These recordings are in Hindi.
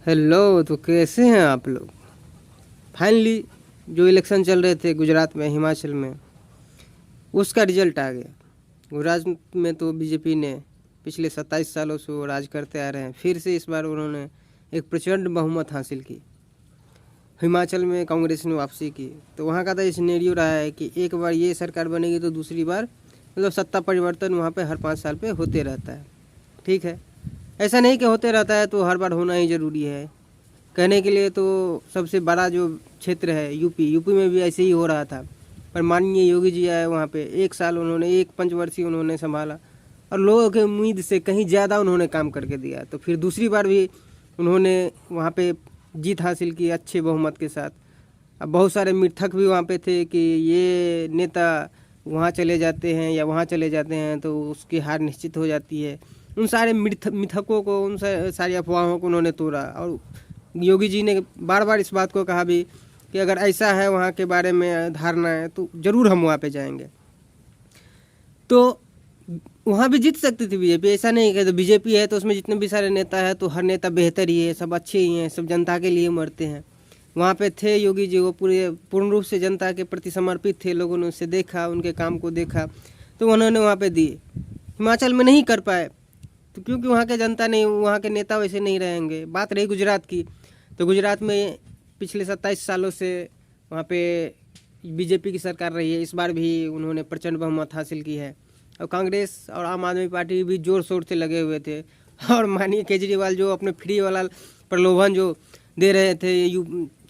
हेलो, तो कैसे हैं आप लोग। फाइनली जो इलेक्शन चल रहे थे गुजरात में, हिमाचल में, उसका रिजल्ट आ गया। गुजरात में तो बीजेपी ने पिछले 27 सालों से वो राज करते आ रहे हैं। फिर से इस बार उन्होंने एक प्रचंड बहुमत हासिल की। हिमाचल में कांग्रेस ने वापसी की। तो वहाँ का तो ये सिनेरियो रहा है कि एक बार ये सरकार बनेगी तो दूसरी बार मतलब सत्ता परिवर्तन वहाँ पे हर 5 साल पे होते रहता है। ठीक है, ऐसा नहीं कि होते रहता है तो हर बार होना ही ज़रूरी है। कहने के लिए तो सबसे बड़ा जो क्षेत्र है यूपी में भी ऐसे ही हो रहा था। पर माननीय योगी जी आए वहाँ पे, 1 साल उन्होंने, एक पंचवर्षीय उन्होंने संभाला और लोगों की उम्मीद से कहीं ज़्यादा उन्होंने काम करके दिया। तो फिर दूसरी बार भी उन्होंने वहाँ पे जीत हासिल की अच्छे बहुमत के साथ। अब बहुत सारे मिथक भी वहाँ पे थे कि ये नेता वहाँ चले जाते हैं या वहाँ चले जाते हैं तो उसकी हार निश्चित हो जाती है। उन सारे मिथकों को, उन सारी अफवाहों को उन्होंने तोड़ा। और योगी जी ने बार बार इस बात को कहा भी कि अगर ऐसा है वहाँ के बारे में धारणा है तो ज़रूर हम वहाँ पे जाएंगे। तो वहाँ भी जीत सकती थी बीजेपी, ऐसा नहीं कि तो बीजेपी है तो उसमें जितने भी सारे नेता है तो हर नेता बेहतर ही है, सब अच्छे ही हैं, सब जनता के लिए मरते हैं। वहाँ पे थे योगी जी, वो पूर्ण रूप से जनता के प्रति समर्पित थे। लोगों ने उससे देखा, उनके काम को देखा, तो उन्होंने वहाँ पे दिए। हिमाचल में नहीं कर पाए तो क्योंकि वहाँ के जनता नहीं, वहाँ के नेता वैसे नहीं रहेंगे। बात रही गुजरात की, तो गुजरात में पिछले 27 सालों से वहाँ पे बीजेपी की सरकार रही है। इस बार भी उन्होंने प्रचंड बहुमत हासिल की है और कांग्रेस और आम आदमी पार्टी भी जोर शोर से लगे हुए थे। और माननीय केजरीवाल जो अपने फ्री वाला प्रलोभन जो दे रहे थे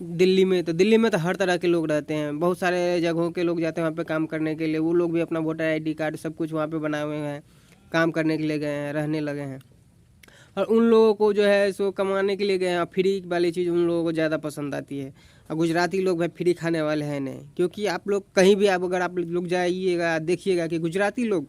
दिल्ली में, तो दिल्ली में तो हर तरह के लोग रहते हैं, बहुत सारे जगहों के लोग जाते हैं वहाँ पे काम करने के लिए। वो लोग भी अपना वोटर आईडी कार्ड सब कुछ वहाँ पे बनाए हुए हैं, काम करने के लिए गए हैं, रहने लगे हैं। और उन लोगों को जो है सो कमाने के लिए गए हैं। फ्री वाली चीज़ उन लोगों को ज़्यादा पसंद आती है। और गुजराती लोग भाई फ्री खाने वाले हैं नहीं, क्योंकि आप लोग कहीं भी अगर आप लोग जाइएगा देखिएगा कि गुजराती लोग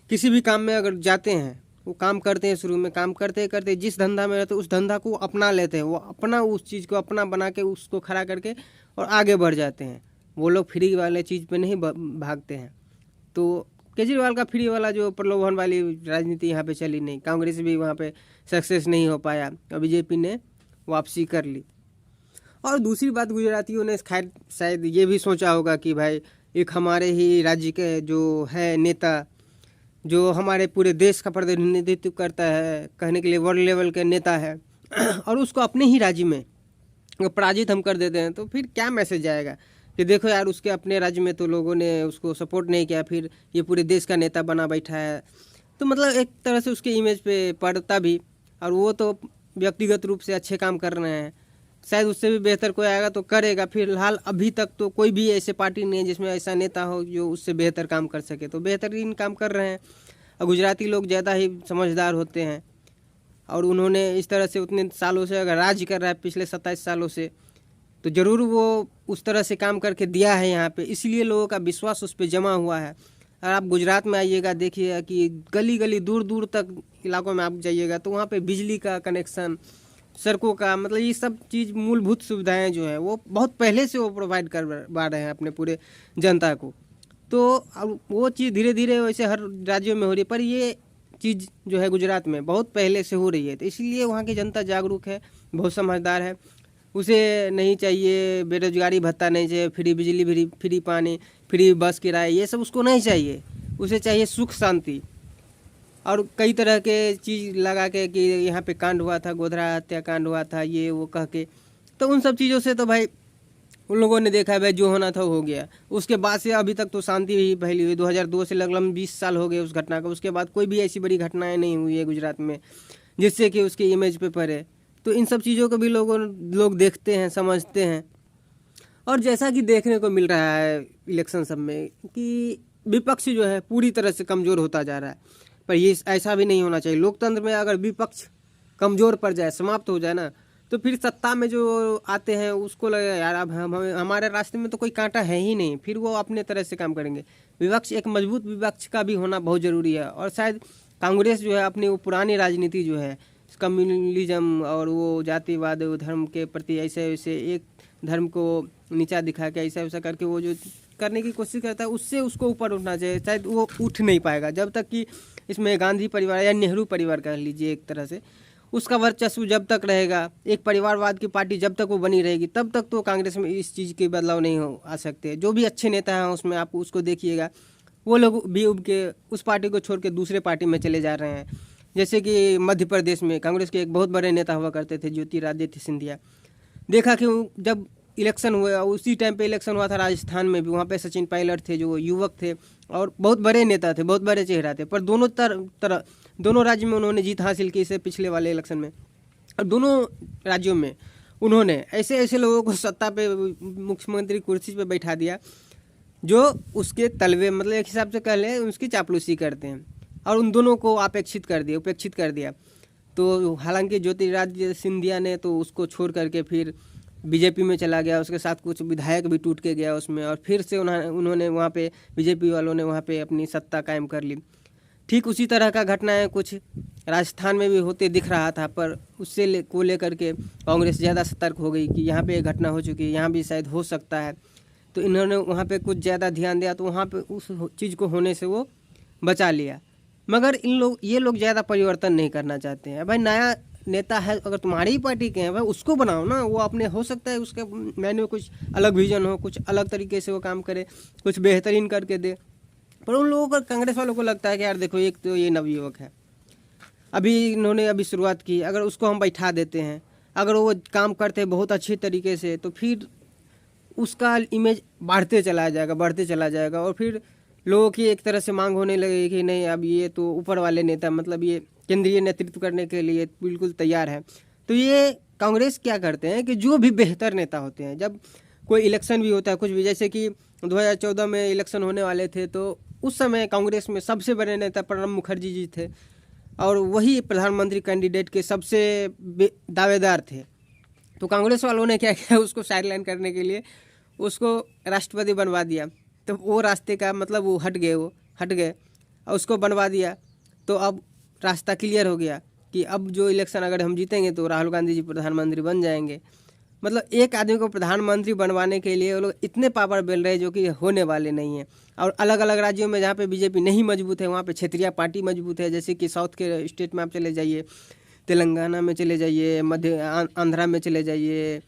किसी भी काम में अगर जाते हैं, वो काम करते हैं, शुरू में काम करते करते जिस धंधा में रहते उस धंधा को अपना लेते हैं। वो अपना उस चीज़ को अपना बना के उसको खड़ा करके और आगे बढ़ जाते हैं। वो लोग फ्री वाले चीज़ पे नहीं भागते हैं। तो केजरीवाल का फ्री वाला जो प्रलोभन वाली राजनीति यहाँ पे चली नहीं, कांग्रेस भी वहाँ पे सक्सेस नहीं हो पाया और बीजेपी ने वापसी कर ली। और दूसरी बात, गुजरातियों ने खैर शायद ये भी सोचा होगा कि भाई एक हमारे ही राज्य के जो है नेता, जो हमारे पूरे देश का प्रतिनिधित्व करता है, कहने के लिए वर्ल्ड लेवल के नेता है, और उसको अपने ही राज्य में पराजित हम कर देते हैं तो फिर क्या मैसेज आएगा कि देखो यार, उसके अपने राज्य में तो लोगों ने उसको सपोर्ट नहीं किया, फिर ये पूरे देश का नेता बना बैठा है। तो मतलब एक तरह से उसके इमेज पे पड़ता भी। और वो तो व्यक्तिगत रूप से अच्छे काम कर रहे हैं, शायद उससे भी बेहतर कोई आएगा तो करेगा। फिलहाल अभी तक तो कोई भी ऐसे पार्टी नहीं है जिसमें ऐसा नेता हो जो उससे बेहतर काम कर सके, तो बेहतरीन काम कर रहे हैं। और गुजराती लोग ज़्यादा ही समझदार होते हैं और उन्होंने इस तरह से उतने सालों से अगर राज कर रहा है पिछले 27 सालों से, तो ज़रूर वो उस तरह से काम करके दिया है यहाँ पे, इसलिए लोगों का विश्वास उस पर जमा हुआ है। और आप गुजरात में आइएगा, देखिएगा कि गली गली दूर दूर तक इलाकों में आप जाइएगा तो वहाँ पे बिजली का कनेक्शन, सड़कों का, मतलब ये सब चीज़ मूलभूत सुविधाएं जो है वो बहुत पहले से वो प्रोवाइड करवा रहे हैं अपने पूरे जनता को। तो अब वो चीज़ धीरे धीरे वैसे हर राज्यों में हो रही है, पर ये चीज़ जो है गुजरात में बहुत पहले से हो रही है। तो इसलिए वहाँ की जनता जागरूक है, बहुत समझदार है। उसे नहीं चाहिए बेरोजगारी भत्ता, नहीं चाहिए फ्री बिजली, फ्री पानी, फ्री बस किराया, ये सब उसको नहीं चाहिए। उसे चाहिए सुख शांति। और कई तरह के चीज़ लगा के कि यहाँ पे कांड हुआ था, गोधरा हत्याकांड हुआ था, ये वो कह के, तो उन सब चीज़ों से तो भाई उन लोगों ने देखा है भाई जो होना था हो गया। उसके बाद से अभी तक तो शांति ही फैली हुई। 2002 से लगभग 20 साल हो गए उस घटना को। उसके बाद कोई भी ऐसी बड़ी घटनाएं नहीं हुई है गुजरात में जिससे कि उसकी इमेज पे पड़े। तो इन सब चीज़ों को भी लोग देखते हैं, समझते हैं। और जैसा कि देखने को मिल रहा है इलेक्शन सब में कि विपक्ष जो है पूरी तरह से कमज़ोर होता जा रहा है, पर ये ऐसा भी नहीं होना चाहिए। लोकतंत्र में अगर विपक्ष कमज़ोर पड़ जाए, समाप्त हो जाए ना, तो फिर सत्ता में जो आते हैं उसको लगेगा यार अब हमारे रास्ते में तो कोई कांटा है ही नहीं, फिर वो अपने तरह से काम करेंगे। विपक्ष, एक मजबूत विपक्ष का भी होना बहुत ज़रूरी है। और शायद कांग्रेस जो है अपनी वो पुरानी राजनीति जो है कम्युनलिज्म और वो जातिवाद, धर्म के प्रति ऐसे वैसे एक धर्म को नीचा दिखा के ऐसा वैसा करके वो जो करने की कोशिश करता है, उससे उसको ऊपर उठना चाहिए। शायद वो उठ नहीं पाएगा जब तक कि इसमें गांधी परिवार या नेहरू परिवार कह लीजिए एक तरह से, उसका वर्चस्व जब तक रहेगा, एक परिवारवाद की पार्टी जब तक वो बनी रहेगी, तब तक तो कांग्रेस में इस चीज़ के बदलाव नहीं हो आ सकते। जो भी अच्छे नेता हैं उसमें आप उसको देखिएगा, वो लोग भी उब के उस पार्टी को छोड़ के दूसरे पार्टी में चले जा रहे हैं। जैसे कि मध्य प्रदेश में कांग्रेस के एक बहुत बड़े नेता हुआ करते थे ज्योतिरादित्य सिंधिया। देखा कि जब इलेक्शन हुआ, उसी टाइम पे इलेक्शन हुआ था राजस्थान में भी, वहाँ पे सचिन पायलट थे जो युवक थे और बहुत बड़े नेता थे, बहुत बड़े चेहरा थे, पर दोनों राज्य में उन्होंने जीत हासिल की इससे पिछले वाले इलेक्शन में। और दोनों राज्यों में उन्होंने ऐसे ऐसे लोगों को सत्ता पे मुख्यमंत्री कुर्सी पे बैठा दिया जो उसके तलवे, मतलब एक हिसाब से कह लें उसकी चापलूसी करते हैं, और उन दोनों को उपेक्षित कर दिया। तो हालांकि ज्योतिरादित्य सिंधिया ने तो उसको छोड़ करके फिर बीजेपी में चला गया, उसके साथ कुछ विधायक भी टूट के गया उसमें, और फिर से उन्होंने वहाँ पे बीजेपी वालों ने वहाँ पे अपनी सत्ता कायम कर ली। ठीक उसी तरह का घटनाएं कुछ राजस्थान में भी होते दिख रहा था, पर उससे लेकर के कांग्रेस ज़्यादा सतर्क हो गई कि यहाँ पे एक घटना हो चुकी है, यहाँ भी शायद हो सकता है, तो इन्होंने वहाँ पे कुछ ज़्यादा ध्यान दिया, तो वहाँ पे उस चीज़ को होने से वो बचा लिया। मगर ये लोग ज़्यादा परिवर्तन नहीं करना चाहते हैं। भाई नया नेता है, अगर तुम्हारी ही पार्टी के हैं भाई उसको बनाओ ना, वो अपने हो सकता है उसके मैंने कुछ अलग विजन हो, कुछ अलग तरीके से वो काम करे, कुछ बेहतरीन करके दे। पर उन लोगों को, कांग्रेस वालों को लगता है कि यार देखो एक तो ये नवयुवक है, अभी शुरुआत की, अगर उसको हम बैठा देते हैं, अगर वो काम करते हैं बहुत अच्छी तरीके से, तो फिर उसका इमेज बढ़ते चला जाएगा और फिर लोगों की एक तरह से मांग होने लगेगी कि नहीं अब ये तो ऊपर वाले नेता, मतलब ये केंद्रीय नेतृत्व करने के लिए बिल्कुल तैयार है। तो ये कांग्रेस क्या करते हैं कि जो भी बेहतर नेता होते हैं, जब कोई इलेक्शन भी होता है कुछ भी, जैसे कि 2014 में इलेक्शन होने वाले थे, तो उस समय कांग्रेस में सबसे बड़े नेता प्रणब मुखर्जी जी थे और वही प्रधानमंत्री कैंडिडेट के सबसे दावेदार थे। तो कांग्रेस वालों ने क्या किया, उसको साइडलाइन करने के लिए उसको राष्ट्रपति बनवा दिया। तो वो रास्ते का मतलब वो हट गए और उसको बनवा दिया। तो अब रास्ता क्लियर हो गया कि अब जो इलेक्शन अगर हम जीतेंगे तो राहुल गांधी जी प्रधानमंत्री बन जाएंगे। मतलब एक आदमी को प्रधानमंत्री बनवाने के लिए वो लोग इतने पावर बेल रहे हैं जो कि होने वाले नहीं हैं। और अलग अलग राज्यों में जहाँ पे बीजेपी नहीं मजबूत है वहाँ पे क्षेत्रीय पार्टी मजबूत है। जैसे कि साउथ के स्टेट में आप चले जाइए, तेलंगाना में चले जाइए, आंध्रा में चले जाइए,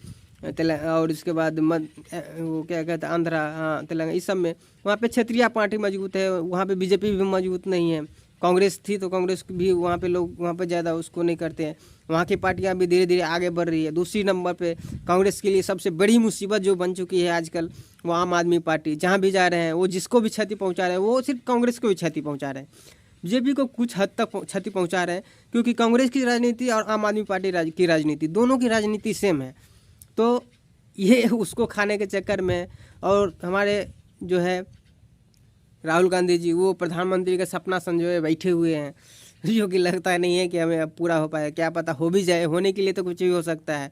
और इसके बाद वो क्या कहते हैं आंध्रा, हाँ तेलंगाना, इस सब में वहाँ पे क्षेत्रीय पार्टी मजबूत है। वहाँ पे बीजेपी भी मजबूत नहीं है। कांग्रेस थी तो कांग्रेस भी वहाँ पे लोग वहाँ पे ज़्यादा उसको नहीं करते हैं। वहाँ की पार्टियाँ भी धीरे धीरे आगे बढ़ रही है। दूसरी नंबर पे कांग्रेस के लिए सबसे बड़ी मुसीबत जो बन चुकी है आजकल, वो आम आदमी पार्टी। जहाँ भी जा रहे हैं वो जिसको भी क्षति पहुँचा रहे हैं, वो सिर्फ कांग्रेस को भी क्षति पहुँचा रहे हैं, बीजेपी को कुछ हद तक क्षति पहुँचा रहे हैं, क्योंकि कांग्रेस की राजनीति और आम आदमी पार्टी की राजनीति, दोनों की राजनीति सेम है। तो ये उसको खाने के चक्कर में, और हमारे जो है राहुल गांधी जी वो प्रधानमंत्री का सपना संजोए बैठे हुए हैं, जो कि लगता नहीं है कि हमें अब पूरा हो पाए। क्या पता हो भी जाए, होने के लिए तो कुछ भी हो सकता है।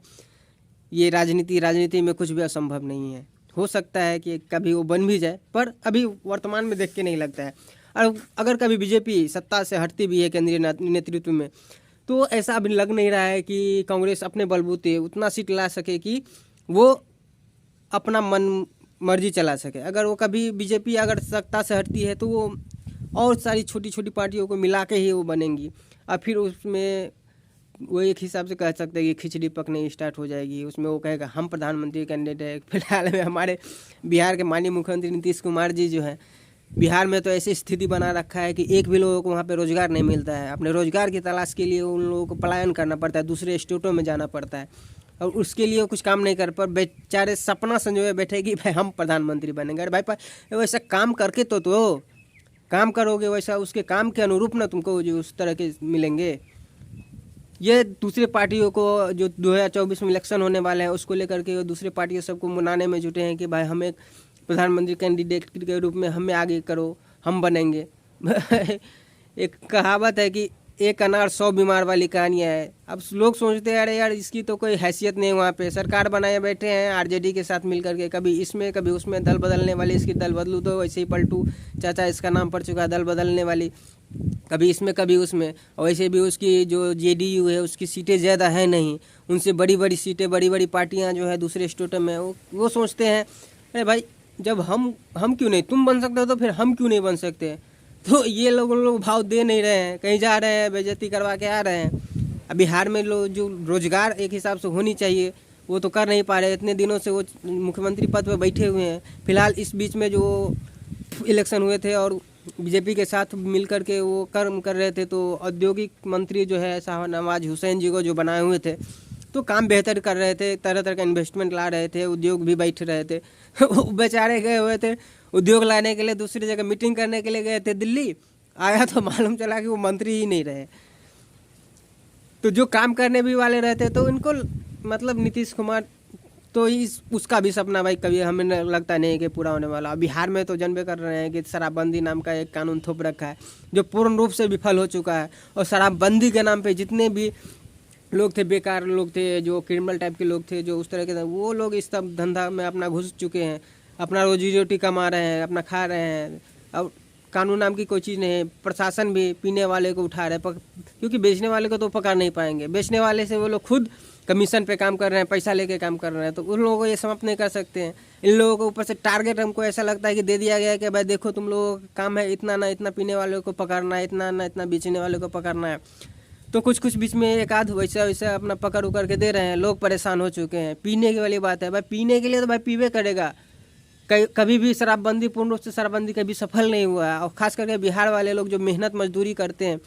ये राजनीति में कुछ भी असंभव नहीं है। हो सकता है कि कभी वो बन भी जाए, पर अभी वर्तमान में देख के नहीं लगता है। और अगर कभी बीजेपी सत्ता से हटती भी है केंद्रीय नेतृत्व में, तो ऐसा अभी लग नहीं रहा है कि कांग्रेस अपने बलबूते उतना सीट ला सके कि वो अपना मन मर्जी चला सके। अगर वो कभी बीजेपी अगर सत्ता से हटती है तो वो और सारी छोटी छोटी पार्टियों को मिला के ही वो बनेंगी, और फिर उसमें वो एक हिसाब से कह सकते हैं कि खिचड़ी पकने स्टार्ट हो जाएगी। उसमें वो कहेगा हम प्रधानमंत्री कैंडिडेट है। फिलहाल में हमारे बिहार के माननीय मुख्यमंत्री नीतीश कुमार जी जो है, बिहार में तो ऐसी स्थिति बना रखा है कि एक भी लोगों को वहाँ पे रोजगार नहीं मिलता है। अपने रोजगार की तलाश के लिए उन लोगों को पलायन करना पड़ता है, दूसरे स्टेटों में जाना पड़ता है, और उसके लिए कुछ काम नहीं कर पर बेचारे सपना संजोए बैठे कि भाई हम प्रधानमंत्री बनेंगे। अरे भाई वैसा काम करके तो काम करोगे, वैसा उसके काम के अनुरूप ना तुमको जो उस तरह के मिलेंगे। ये दूसरे पार्टियों को जो 2024 में इलेक्शन होने वाले हैं उसको लेकर के दूसरे पार्टियों सबको मनाने में जुटे हैं कि भाई हम एक प्रधानमंत्री कैंडिडेट के रूप में हमें आगे करो, हम बनेंगे। एक कहावत है कि एक अनार 100 बीमार वाली कहानियाँ है। अब लोग सोचते हैं अरे यार इसकी तो कोई हैसियत नहीं, वहाँ पे सरकार बनाए बैठे हैं आरजेडी के साथ मिल करके, कभी इसमें कभी उसमें दल बदलने वाली, इसकी दल बदलू तो वैसे ही पलटू चाचा इसका नाम पड़ चुका है दल बदलने वाली, कभी इसमें कभी उसमें। और वैसे भी उसकी जो जेडीयू है उसकी सीटें ज़्यादा है नहीं, उनसे बड़ी बड़ी सीटें, बड़ी बड़ी पार्टियाँ जो है दूसरे स्टेटों में, वो सोचते हैं अरे भाई जब हम क्यों नहीं, तुम बन सकते हो तो फिर हम क्यों नहीं बन सकते। तो ये लोग भाव दे नहीं रहे हैं, कहीं जा रहे हैं बेइज्जती करवा के आ रहे हैं। अब बिहार में लोग जो रोजगार एक हिसाब से होनी चाहिए वो तो कर नहीं पा रहे। इतने दिनों से वो मुख्यमंत्री पद पर बैठे हुए हैं। फिलहाल इस बीच में जो इलेक्शन हुए थे और बीजेपी के साथ मिल कर के वो कर्म कर रहे थे, तो औद्योगिक मंत्री जो है शाहनवाज हुसैन जी को जो बनाए हुए थे, तो काम बेहतर कर रहे थे, तरह तरह का इन्वेस्टमेंट ला रहे थे, उद्योग भी बैठ रहे थे। वो बेचारे गए हुए थे उद्योग लाने के लिए, दूसरी जगह मीटिंग करने के लिए गए थे दिल्ली, आया तो मालूम चला कि वो मंत्री ही नहीं रहे। तो जो काम करने भी वाले रहते तो इनको मतलब नीतीश कुमार तो उसका भी सपना भाई कभी हमें लगता नहीं कि पूरा होने वाला। बिहार में तो जानबे कर रहे हैं कि शराबबंदी नाम का एक कानून थोप रखा है जो पूर्ण रूप से विफल हो चुका है। और शराबबंदी के नाम पे जितने भी लोग थे, बेकार लोग थे, जो क्रिमिनल टाइप के लोग थे, जो उस तरह के थे, वो लोग इस सब धंधा में अपना घुस चुके हैं, अपना रोजी रोटी कमा रहे हैं, अपना खा रहे हैं। अब कानून नाम की कोई चीज़ नहीं है। प्रशासन भी पीने वाले को उठा रहे हैं, क्योंकि बेचने वाले को तो पकड़ नहीं पाएंगे। बेचने वाले से वो लोग खुद कमीशन पे काम कर रहे हैं, पैसा लेके काम कर रहे हैं, तो उन लोगों को ये समाप्त नहीं कर सकते हैं। इन लोगों को ऊपर से टारगेट हमको ऐसा लगता है कि दे दिया गया है कि भाई देखो तुम लोगों का काम है इतना ना इतना पीने वाले को पकड़ना है, इतना ना इतना बेचने वाले को पकड़ना है। तो कुछ बीच में एक आध वैसा अपना पकड़ उकर के दे रहे हैं। लोग परेशान हो चुके हैं। पीने की वाली बात है भाई, पीने के लिए तो भाई पीवे करेगा। कभी भी शराबबंदी पूर्ण रूप से शराबबंदी कभी सफल नहीं हुआ है। और खास करके बिहार वाले लोग जो मेहनत मजदूरी करते हैं,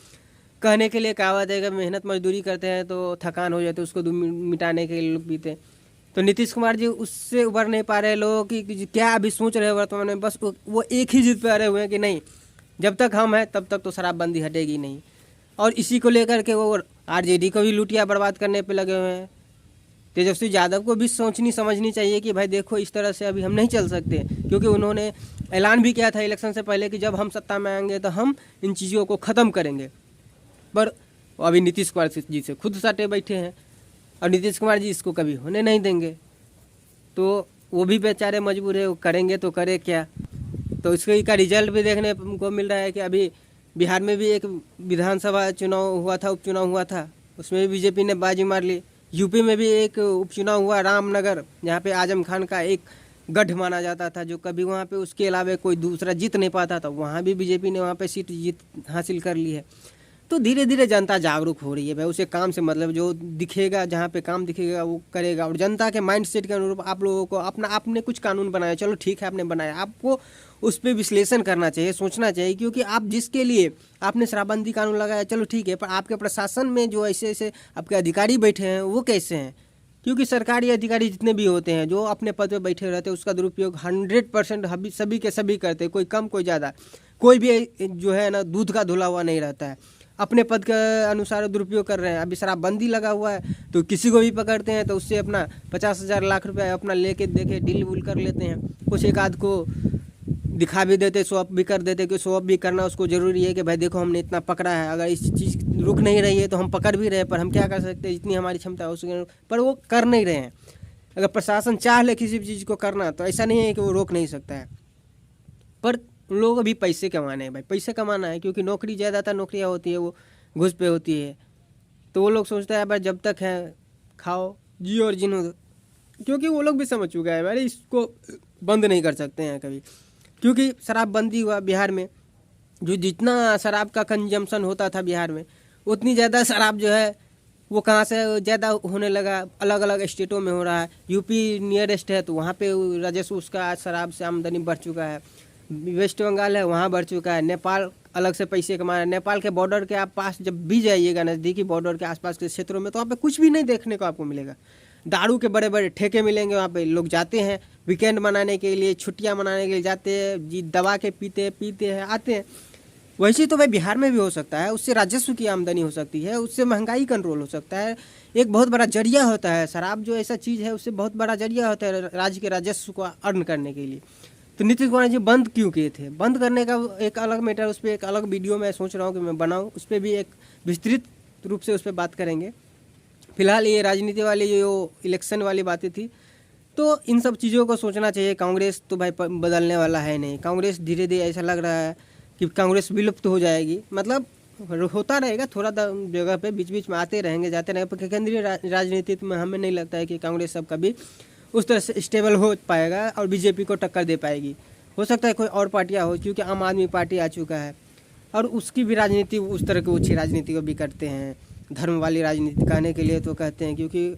कहने के लिए कहावत है कि मेहनत मजदूरी करते हैं तो थकान हो जाती है, उसको मिटाने के लिए लोग पीते हैं। तो नीतीश कुमार जी उससे उबर नहीं पा रहे। लोगों की क्या अभी सोच रहे हैं वर्तमान में, बस वो एक ही जिद पे अड़े हुए हैं कि नहीं, जब तक हम हैं तब तक तो शराबबंदी हटेगी नहीं। और इसी को लेकर के वो आरजेडी को भी लूटिया बर्बाद करने पे लगे हुए हैं। तेजस्वी यादव को भी सोचनी समझनी चाहिए कि भाई देखो इस तरह से अभी हम नहीं चल सकते, क्योंकि उन्होंने ऐलान भी किया था इलेक्शन से पहले कि जब हम सत्ता में आएंगे तो हम इन चीज़ों को ख़त्म करेंगे। पर अभी नीतीश कुमार जी से खुद सटे बैठे हैं और नीतीश कुमार जी इसको कभी होने नहीं देंगे। तो वो भी बेचारे मजबूर है, वो करेंगे तो करे क्या। तो इसके का रिजल्ट भी देखने को मिल रहा है कि अभी बिहार में भी एक विधानसभा चुनाव हुआ था, उपचुनाव हुआ था, उसमें भी बीजेपी ने बाजी मार ली। यूपी में भी एक उपचुनाव हुआ रामनगर, जहाँ पे आजम खान का एक गढ़ माना जाता था, जो कभी वहाँ पे उसके अलावा कोई दूसरा जीत नहीं पाता था। वहाँ भी बीजेपी ने वहाँ पे सीट जीत हासिल कर ली है। तो धीरे धीरे जनता जागरूक हो रही है भाई। उसे काम से मतलब जो दिखेगा, जहाँ पे काम दिखेगा वो करेगा। और जनता के माइंडसेट के अनुरूप आप लोगों को अपना आपने कुछ कानून बनाया, चलो ठीक है आपने बनाया, आपको उस पर विश्लेषण करना चाहिए, सोचना चाहिए। क्योंकि आप जिसके लिए आपने शराबबंदी कानून लगाया चलो ठीक है, पर आपके प्रशासन में जो ऐसे ऐसे आपके अधिकारी बैठे हैं वो कैसे हैं। क्योंकि सरकारी अधिकारी जितने भी होते हैं जो अपने पद पे बैठे रहते हैं उसका दुरुपयोग 100% सभी के सभी करते हैं, कोई कम कोई ज़्यादा। कोई भी जो है ना दूध का धुला हुआ नहीं रहता है, अपने पद के अनुसार दुरुपयोग कर रहे हैं। अभी शराबबंदी लगा हुआ है तो किसी को भी पकड़ते हैं तो उससे अपना 50,000 लाख रुपया अपना लेके देखे डील वूल कर लेते हैं। कुछ एक आध को दिखा भी देते, शो ऑफ भी कर देते कि शो ऑफ भी करना उसको ज़रूरी है कि भाई देखो हमने इतना पकड़ा है। अगर इस चीज़ रुक नहीं रही है तो हम पकड़ भी रहे हैं, पर हम क्या कर सकते हैं, जितनी हमारी क्षमता है उसके, पर वो कर नहीं रहे हैं। अगर प्रशासन चाह ले किसी भी चीज़ को करना तो ऐसा नहीं है कि वो रोक नहीं सकता है। पर उन लोगों को भी पैसे कमाने हैं भाई, पैसे कमाना है। क्योंकि नौकरी ज़्यादातर नौकरियाँ होती है वो घुस पे होती है। तो वो लोग सोचते हैं भाई जब तक है खाओ जियो और जिनो, क्योंकि वो लोग भी समझ चुका है भाई इसको बंद नहीं कर सकते हैं कभी। क्योंकि शराबबंदी हुआ बिहार में, जो जितना शराब का कंजम्पशन होता था बिहार में, उतनी ज़्यादा शराब जो है वो कहाँ से ज़्यादा होने लगा, अलग अलग स्टेटों में हो रहा है। यूपी नियरेस्ट है तो वहाँ पे राजस्व उसका शराब से आमदनी बढ़ चुका है। वेस्ट बंगाल है वहाँ बढ़ चुका है। नेपाल अलग से पैसे कमा रहा है। नेपाल के बॉर्डर के आप पास जब भी जाइएगा, नज़दीकी बॉर्डर के आसपास के क्षेत्रों में, तो वहाँ पे कुछ भी नहीं देखने को आपको मिलेगा। दारू के बड़े बड़े ठेके मिलेंगे वहाँ पे। लोग जाते हैं वीकेंड मनाने के लिए, छुट्टियाँ मनाने के लिए जाते हैं, जी दबा के पीते हैं आते हैं। वैसे तो भाई बिहार में भी हो सकता है, उससे राजस्व की आमदनी हो सकती है, उससे महंगाई कंट्रोल हो सकता है। एक बहुत बड़ा जरिया होता है शराब, जो ऐसा चीज़ है उससे बहुत बड़ा जरिया होता है राज्य के राजस्व को अर्न करने के लिए। तो नीतीश कुमार जी बंद क्यों किए थे? बंद करने का एक अलग मैटर, उस पर एक अलग वीडियो मैं सोच रहा हूँ कि मैं बनाऊँ, उस पर भी एक विस्तृत रूप से उस पर बात करेंगे। फिलहाल ये राजनीति वाली जो इलेक्शन वाली बातें थी, तो इन सब चीज़ों को सोचना चाहिए। कांग्रेस तो भाई बदलने वाला है नहीं। कांग्रेस धीरे धीरे ऐसा लग रहा है कि कांग्रेस विलुप्त हो जाएगी। मतलब होता रहेगा थोड़ा जगह पे, बीच बीच में आते रहेंगे जाते रहेंगे, पर केंद्रीय राजनीति में हमें नहीं लगता है कि कांग्रेस सब कभी उस तरह से स्टेबल हो पाएगा और बीजेपी को टक्कर दे पाएगी। हो सकता है कोई और पार्टियाँ हो, क्योंकि आम आदमी पार्टी आ चुका है और उसकी भी राजनीति उस तरह की अच्छी राजनीति को भी करते हैं। धर्म वाली राजनीति कहने के लिए तो कहते हैं, क्योंकि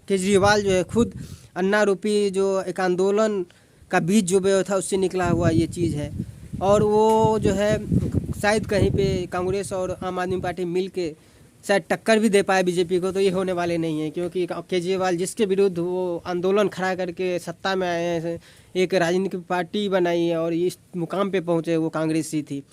केजरीवाल जो है खुद अन्ना रूपी जो एक आंदोलन का बीज जो बोया था उससे निकला हुआ ये चीज़ है। और वो जो है शायद कहीं पे कांग्रेस और आम आदमी पार्टी मिल के शायद टक्कर भी दे पाए बीजेपी को, तो ये होने वाले नहीं है, क्योंकि केजरीवाल जिसके विरुद्ध वो आंदोलन खड़ा करके सत्ता में आए हैं, एक राजनीतिक पार्टी बनाई है और इस मुकाम पे पहुँचे, वो कांग्रेस ही थी।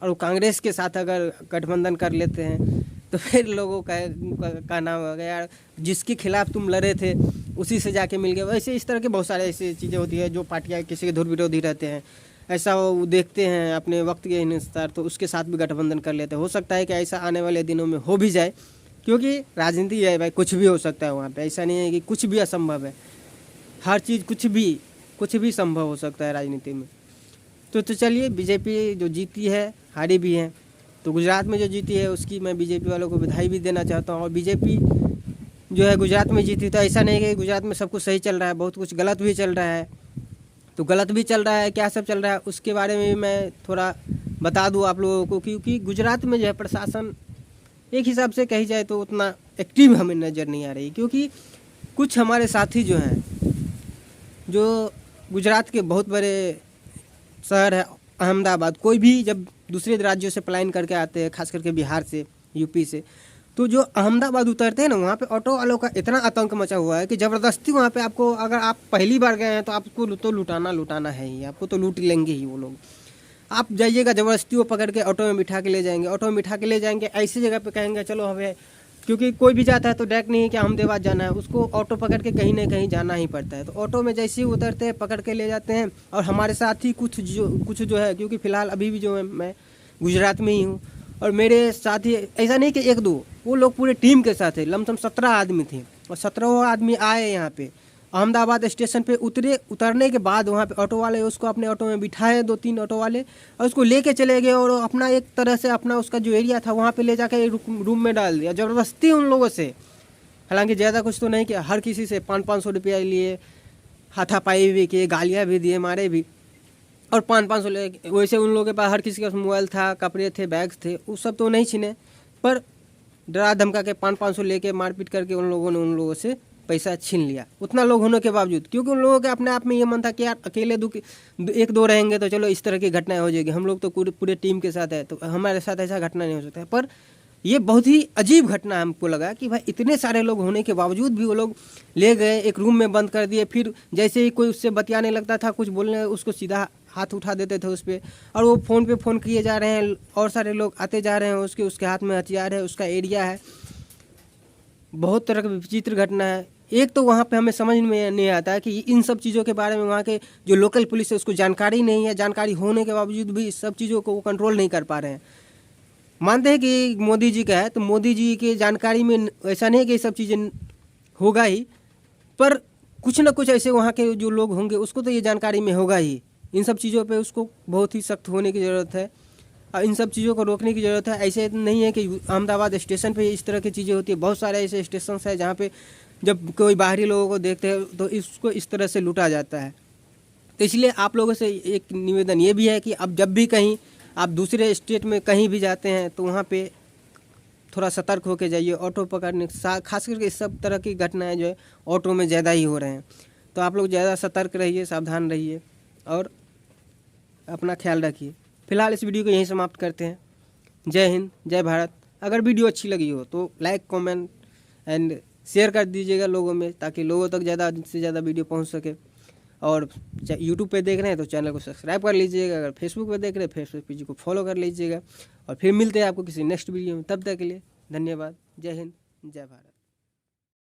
और वो कांग्रेस के साथ अगर गठबंधन कर लेते हैं तो फिर लोगों का नाम होगा यार जिसके खिलाफ तुम लड़े थे उसी से जाके मिल गए। वैसे इस तरह के बहुत सारे ऐसी चीज़ें होती है जो पार्टियाँ किसी के धुर विरोधी रहते हैं, ऐसा वो देखते हैं अपने वक्त के अनुसार, तो उसके साथ भी गठबंधन कर लेते हैं। हो सकता है कि ऐसा आने वाले दिनों में हो भी जाए, क्योंकि राजनीति है भाई, कुछ भी हो सकता है वहाँ पे। ऐसा नहीं है कि कुछ भी असंभव है, हर चीज़ कुछ भी संभव हो सकता है राजनीति में। तो चलिए, बीजेपी जो जीती है हारी भी है, तो गुजरात में जो जीती है उसकी मैं बीजेपी वालों को बधाई भी देना चाहता हूँ। और बीजेपी जो है गुजरात में जीती, तो ऐसा नहीं है कि गुजरात में सब कुछ सही चल रहा है, बहुत कुछ गलत भी चल रहा है। तो गलत भी चल रहा है, क्या सब चल रहा है उसके बारे में मैं थोड़ा बता दूं आप लोगों को, क्योंकि गुजरात में जो है प्रशासन एक हिसाब से कही जाए तो उतना एक्टिव हमें नज़र नहीं आ रही। क्योंकि कुछ हमारे साथी जो हैं, जो गुजरात के बहुत बड़े शहर है अहमदाबाद, कोई भी जब दूसरे राज्यों से पलायन करके आते हैं, खास करके बिहार से, यूपी से, तो जो अहमदाबाद उतरते हैं ना, वहाँ पे ऑटो वालों का इतना आतंक मचा हुआ है कि ज़बरदस्ती वहाँ पे आपको, अगर आप पहली बार गए हैं तो आपको तो लुटाना है ही, आपको तो लूट लेंगे ही वो लोग। आप जाइएगा ज़बरदस्ती वो पकड़ के ऑटो में बिठा के ले जाएंगे, ऐसी जगह पे कहेंगे चलो हमें, क्योंकि कोई भी जाता है तो डायरेक्ट नहीं है कि अहमदाबाद जाना है, उसको ऑटो पकड़ के कहीं ना कहीं जाना ही पड़ता है। तो ऑटो में जैसे ही उतरते हैं पकड़ के ले जाते हैं। और हमारे साथ ही कुछ जो है, क्योंकि फ़िलहाल अभी भी जो है मैं गुजरात में ही हूँ, और मेरे साथ ही ऐसा नहीं कि एक दो, वो लोग पूरे टीम के साथ थे, लमसम 17 आदमी थे, और 17 आदमी आए यहाँ पे अहमदाबाद स्टेशन पे उतरने के बाद वहाँ पे ऑटो वाले उसको अपने ऑटो में बिठाए, 2-3 ऑटो वाले, और उसको लेके चले गए और अपना एक तरह से अपना उसका जो एरिया था वहाँ पे ले जाके रूम में डाल दिया ज़बरदस्ती उन लोगों से। हालांकि ज़्यादा कुछ तो नहीं किया, हर किसी से 500 रुपया लिए, हाथापाई भी किए, गालियाँ भी दिए, मारे भी, और 500 ले। वैसे उन लोगों के पास हर किसी का मोबाइल था, कपड़े थे, बैग्स थे, वो सब तो नहीं छीने, पर डरा धमका के 500 लेके मारपीट करके उन लोगों से पैसा छीन लिया। उतना लोग होने के बावजूद, क्योंकि उन लोगों के अपने आप में ये मन था कि यार अकेले 1-2 रहेंगे तो चलो इस तरह की घटनाएं हो जाएगी, हम लोग तो पूरे टीम के साथ है, तो हमारे साथ ऐसा घटना नहीं हो सकता है। पर ये बहुत ही अजीब घटना हमको लगा कि भाई इतने सारे लोग होने के बावजूद भी वो लोग ले गए, एक रूम में बंद कर दिए, फिर जैसे ही कोई उससे बतियाने लगता था, कुछ बोलने, उसको सीधा हाथ उठा देते थे उस पर, और वो फ़ोन पे फ़ोन किए जा रहे हैं, और सारे लोग आते जा रहे हैं, उसके हाथ में हथियार है, उसका एरिया है। बहुत तरह की विचित्र घटना है। एक तो वहाँ पे हमें समझ में नहीं आता है कि इन सब चीज़ों के बारे में वहाँ के जो लोकल पुलिस है उसको जानकारी नहीं है, जानकारी होने के बावजूद भी इस सब चीज़ों को वो कंट्रोल नहीं कर पा रहे हैं। मानते हैं कि मोदी जी का है, तो मोदी जी की जानकारी में ऐसा नहीं कि ये सब चीज़ें होगा ही, पर कुछ ना कुछ ऐसे वहाँ के जो लोग होंगे उसको तो ये जानकारी में होगा ही। इन सब चीज़ों पे उसको बहुत ही सख्त होने की ज़रूरत है, और इन सब चीज़ों को रोकने की ज़रूरत है। ऐसे नहीं है कि अहमदाबाद स्टेशन पे इस तरह की चीज़ें होती है, बहुत सारे ऐसे स्टेशन हैं जहाँ पे जब कोई बाहरी लोगों को देखते हैं तो इसको इस तरह से लूटा जाता है। तो इसलिए आप लोगों से एक निवेदन ये भी है कि अब जब भी कहीं आप दूसरे स्टेट में कहीं भी जाते हैं तो वहाँ पे थोड़ा सतर्क होकर जाइए। ऑटो पकड़ने, खास करके इस सब तरह की घटनाएं जो है ऑटो में ज़्यादा ही हो रहे हैं, तो आप लोग ज़्यादा सतर्क रहिए, सावधान रहिए और अपना ख्याल रखिए। फिलहाल इस वीडियो को यहीं समाप्त करते हैं। जय हिंद, जय भारत। अगर वीडियो अच्छी लगी हो तो लाइक, कमेंट एंड शेयर कर दीजिएगा लोगों में, ताकि लोगों तक ज़्यादा से ज़्यादा वीडियो पहुंच सके। और यूट्यूब पे देख रहे हैं तो चैनल को सब्सक्राइब कर लीजिएगा, अगर फेसबुक पे देख रहे हैं फेसबुक पेज को फॉलो कर लीजिएगा। और फिर मिलते हैं आपको किसी नेक्स्ट वीडियो में, तब तक के लिए धन्यवाद। जय हिंद, जय भारत।